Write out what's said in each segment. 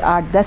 8-10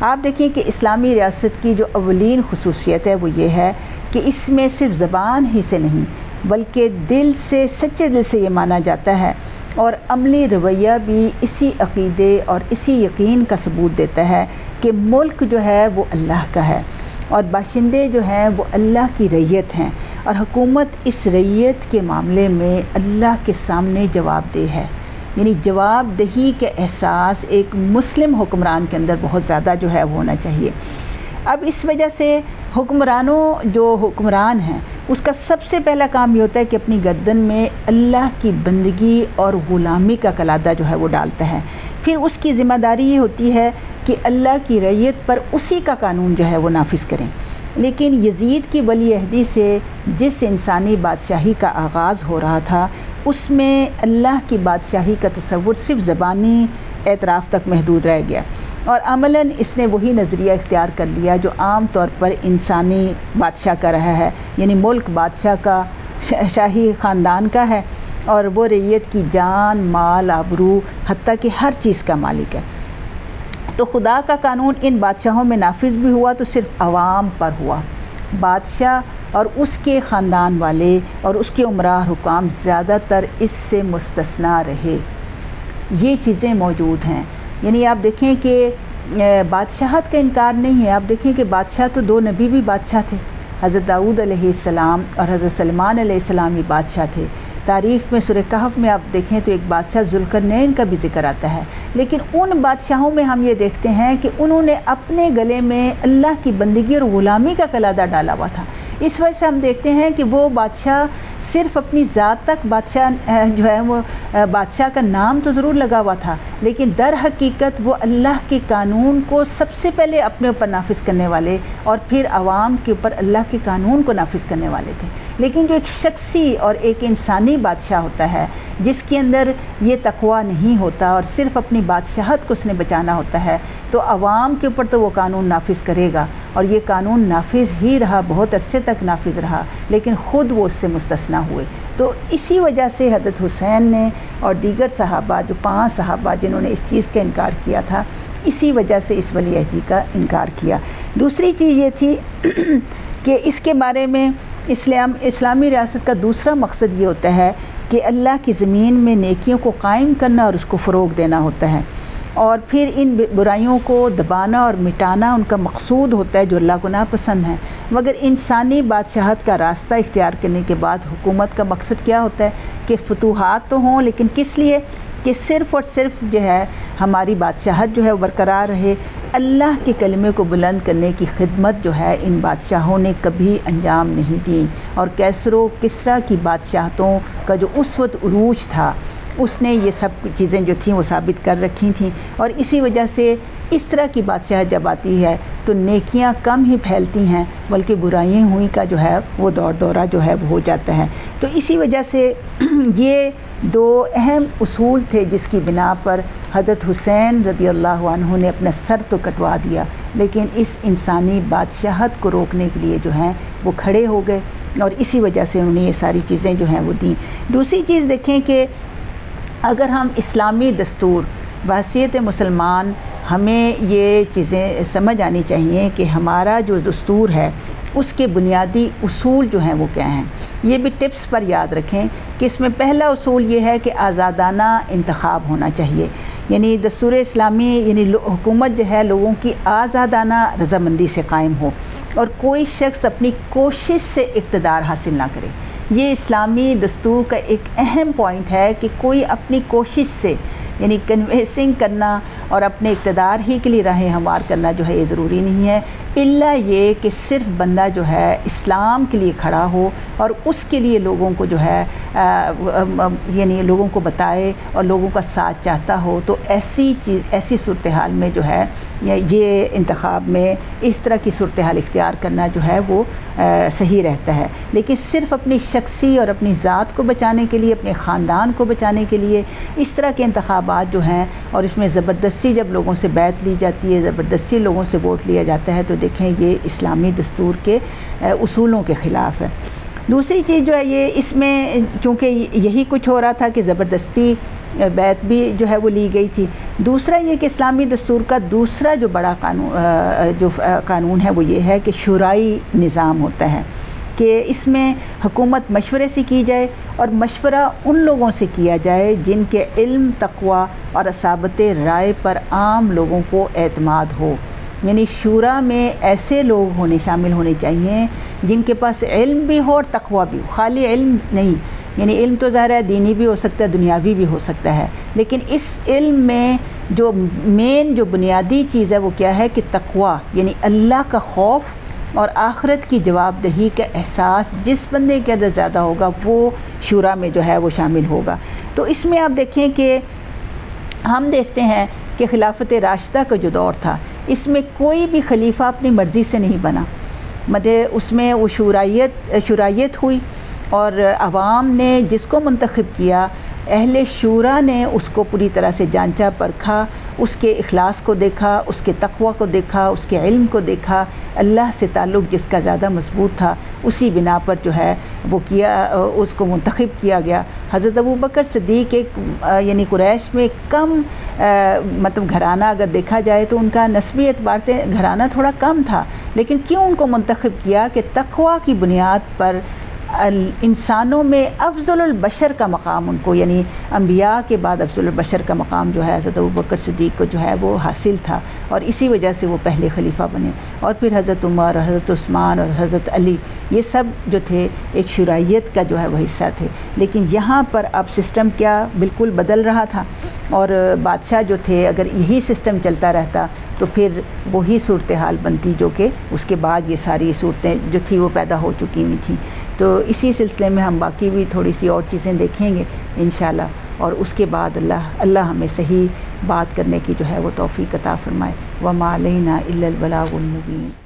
آپ دیکھیں کہ اسلامی ریاست کی جو اولین خصوصیت ہے وہ یہ ہے کہ اس میں صرف زبان ہی سے نہیں بلکہ دل سے، سچے دل سے یہ مانا جاتا ہے، اور عملی رویہ بھی اسی عقیدے اور اسی یقین کا ثبوت دیتا ہے کہ ملک جو ہے وہ اللہ کا ہے اور باشندے جو ہیں وہ اللہ کی رعیت ہیں، اور حکومت اس رعیت کے معاملے میں اللہ کے سامنے جواب دہ ہے۔ یعنی جواب دہی کے احساس ایک مسلم حکمران کے اندر بہت زیادہ جو ہے وہ ہونا چاہیے۔ اب اس وجہ سے جو حکمران ہیں اس کا سب سے پہلا کام یہ ہوتا ہے کہ اپنی گردن میں اللہ کی بندگی اور غلامی کا کلادہ جو ہے وہ ڈالتا ہے۔ پھر اس کی ذمہ داری یہ ہوتی ہے کہ اللہ کی رعیت پر اسی کا قانون جو ہے وہ نافذ کریں۔ لیکن یزید کی ولی عہدی سے جس انسانی بادشاہی کا آغاز ہو رہا تھا اس میں اللہ کی بادشاہی کا تصور صرف زبانی اعتراف تک محدود رہ گیا، اور عملاً اس نے وہی نظریہ اختیار کر لیا جو عام طور پر انسانی بادشاہ کا رہا ہے، یعنی ملک بادشاہ کا، شاہی خاندان کا ہے، اور وہ رعیت کی جان، مال، آبرو، حتیٰ کہ ہر چیز کا مالک ہے۔ تو خدا کا قانون ان بادشاہوں میں نافذ بھی ہوا تو صرف عوام پر ہوا۔ بادشاہ اور اس کے خاندان والے اور اس کے عمراء حکام زیادہ تر اس سے مستثنیٰ رہے۔ یہ چیزیں موجود ہیں، یعنی آپ دیکھیں کہ بادشاہت کا انکار نہیں ہے۔ آپ دیکھیں کہ بادشاہ تو دو نبی بھی بادشاہ تھے، حضرت داؤد علیہ السلام اور حضرت سلمان علیہ السلام بھی بادشاہ تھے۔ تاریخ میں سورہ کہف میں آپ دیکھیں تو ایک بادشاہ ذوالقرنین کا بھی ذکر آتا ہے، لیکن ان بادشاہوں میں ہم یہ دیکھتے ہیں کہ انہوں نے اپنے گلے میں اللہ کی بندگی اور غلامی کا کلادہ ڈالا ہوا تھا۔ اس وجہ سے ہم دیکھتے ہیں کہ وہ بادشاہ صرف اپنی ذات تک بادشاہ جو ہے وہ بادشاہ کا نام تو ضرور لگا ہوا تھا، لیکن در حقیقت وہ اللہ کے قانون کو سب سے پہلے اپنے اوپر نافذ کرنے والے اور پھر عوام کے اوپر اللہ کے قانون کو نافذ کرنے والے تھے۔ لیکن جو ایک شخصی اور ایک انسانی بادشاہ ہوتا ہے جس کے اندر یہ تقویٰ نہیں ہوتا اور صرف اپنی بادشاہت کو اس نے بچانا ہوتا ہے، تو عوام کے اوپر تو وہ قانون نافذ کرے گا، اور یہ قانون نافذ ہی رہا، بہت عرصے تک نافذ رہا، لیکن خود وہ اس سے مستثنیٰ ہوئے۔ تو اسی وجہ سے حضرت حسین نے اور دیگر صحابہ، جو 5 صحابہ جنہوں نے اس چیز کا انکار کیا تھا، اسی وجہ سے اس ولی عہدی کا انکار کیا۔ دوسری چیز یہ تھی کہ اس کے بارے میں اسلامی ریاست کا دوسرا مقصد یہ ہوتا ہے کہ اللہ کی زمین میں نیکیوں کو قائم کرنا اور اس کو فروغ دینا ہوتا ہے، اور پھر ان برائیوں کو دبانا اور مٹانا ان کا مقصود ہوتا ہے جو اللہ کو ناپسند ہے۔ مگر انسانی بادشاہت کا راستہ اختیار کرنے کے بعد حکومت کا مقصد کیا ہوتا ہے کہ فتوحات تو ہوں، لیکن کس لیے؟ کہ صرف اور صرف جو ہے ہماری بادشاہت جو ہے برقرار رہے۔ اللہ کے کلمے کو بلند کرنے کی خدمت جو ہے ان بادشاہوں نے کبھی انجام نہیں دی، اور کیسر و کسریٰ کی بادشاہتوں کا جو اس وقت عروج تھا اس نے یہ سب چیزیں جو تھیں وہ ثابت کر رکھی تھیں، اور اسی وجہ سے اس طرح کی بادشاہت جب آتی ہے تو نیکیاں کم ہی پھیلتی ہیں بلکہ برائیاں ہوئی کا جو ہے وہ دورہ جو ہے وہ ہو جاتا ہے۔ تو اسی وجہ سے یہ 2 اہم اصول تھے جس کی بنا پر حضرت حسین رضی اللہ عنہ نے اپنا سر تو کٹوا دیا، لیکن اس انسانی بادشاہت کو روکنے کے لیے جو ہیں وہ کھڑے ہو گئے، اور اسی وجہ سے انہوں نے یہ ساری چیزیں جو ہیں وہ دیں۔ دوسری چیز دیکھیں کہ اگر ہم اسلامی دستور بحیثیت مسلمان، ہمیں یہ چیزیں سمجھ آنی چاہیے کہ ہمارا جو دستور ہے اس کے بنیادی اصول جو ہیں وہ کیا ہیں۔ یہ بھی ٹپس پر یاد رکھیں کہ اس میں پہلا اصول یہ ہے کہ آزادانہ انتخاب ہونا چاہیے، یعنی دستور اسلامی یعنی حکومت جو ہے لوگوں کی آزادانہ رضامندی سے قائم ہو، اور کوئی شخص اپنی کوشش سے اقتدار حاصل نہ کرے۔ یہ اسلامی دستور کا ایک اہم پوائنٹ ہے کہ کوئی اپنی کوشش سے یعنی کنوینسنگ کرنا اور اپنے اقتدار ہی کے لیے راہ ہموار کرنا جو ہے یہ ضروری نہیں ہے، الا یہ کہ صرف بندہ جو ہے اسلام کے لیے کھڑا ہو اور اس کے لیے لوگوں کو جو ہے یعنی لوگوں کو بتائے اور لوگوں کا ساتھ چاہتا ہو، تو ایسی صورتحال میں جو ہے یہ انتخاب میں اس طرح کی صورتحال اختیار کرنا جو ہے وہ صحیح رہتا ہے۔ لیکن صرف اپنی شخصی اور اپنی ذات کو بچانے کے لیے، اپنے خاندان کو بچانے کے لیے اس طرح کے انتخابات جو ہیں، اور اس میں زبردستی جب لوگوں سے بیعت لی جاتی ہے، زبردستی لوگوں سے ووٹ لیا جاتا ہے، تو دیکھیں یہ اسلامی دستور کے اصولوں کے خلاف ہے۔ دوسری چیز جو ہے یہ اس میں چونکہ یہی کچھ ہو رہا تھا کہ زبردستی بیعت بھی جو ہے وہ لی گئی تھی۔ دوسرا یہ کہ اسلامی دستور کا دوسرا جو بڑا قانون ہے وہ یہ ہے کہ شورائی نظام ہوتا ہے، کہ اس میں حکومت مشورے سے کی جائے، اور مشورہ ان لوگوں سے کیا جائے جن کے علم، تقوی اور اصابت رائے پر عام لوگوں کو اعتماد ہو۔ یعنی شورا میں ایسے لوگ شامل ہونے چاہیے جن کے پاس علم بھی ہو اور تقوی بھی ہو، خالی علم نہیں، یعنی علم تو ظاہر ہے دینی بھی ہو سکتا ہے، دنیاوی بھی ہو سکتا ہے، لیکن اس علم میں جو مین جو بنیادی چیز ہے وہ کیا ہے کہ تقوی، یعنی اللہ کا خوف اور آخرت کی جواب دہی کا احساس جس بندے کے اندر زیادہ ہوگا وہ شورا میں جو ہے وہ شامل ہوگا۔ تو اس میں آپ دیکھیں کہ ہم دیکھتے ہیں کہ خلافت راشدہ کا جو دور تھا اس میں کوئی بھی خلیفہ اپنی مرضی سے نہیں بنا، اس میں وہ شورائیت ہوئی، اور عوام نے جس کو منتخب کیا اہل شورا نے اس کو پوری طرح سے جانچا پرکھا، اس کے اخلاص کو دیکھا، اس کے تقوی کو دیکھا، اس کے علم کو دیکھا، اللہ سے تعلق جس کا زیادہ مضبوط تھا اسی بنا پر جو ہے وہ اس کو منتخب کیا گیا۔ حضرت ابوبکر صدیق ایک یعنی قریش میں کم مطلب گھرانہ اگر دیکھا جائے تو ان کا نسبی اعتبار سے گھرانہ تھوڑا کم تھا، لیکن کیوں ان کو منتخب کیا کہ تقوی کی بنیاد پر انسانوں میں افضل البشر کا مقام ان کو، یعنی انبیاء کے بعد افضل البشر کا مقام جو ہے حضرت ابوبکر صدیق کو جو ہے وہ حاصل تھا، اور اسی وجہ سے وہ پہلے خلیفہ بنے۔ اور پھر حضرت عمر اور حضرت عثمان اور حضرت علی یہ سب جو تھے ایک شورائیت کا جو ہے وہ حصہ تھے، لیکن یہاں پر اب سسٹم کیا بالکل بدل رہا تھا، اور بادشاہ جو تھے اگر یہی سسٹم چلتا رہتا تو پھر وہی صورتحال بنتی جو کہ اس کے بعد یہ ساری صورتیں جو تھی وہ پیدا ہو چکی ہوئی تھیں۔ تو اسی سلسلے میں ہم باقی بھی تھوڑی سی اور چیزیں دیکھیں گے انشاءاللہ، اور اس کے بعد اللہ ہمیں صحیح بات کرنے کی جو ہے وہ توفیق عطا فرمائے۔ وما علینا الا البلاغ المبین۔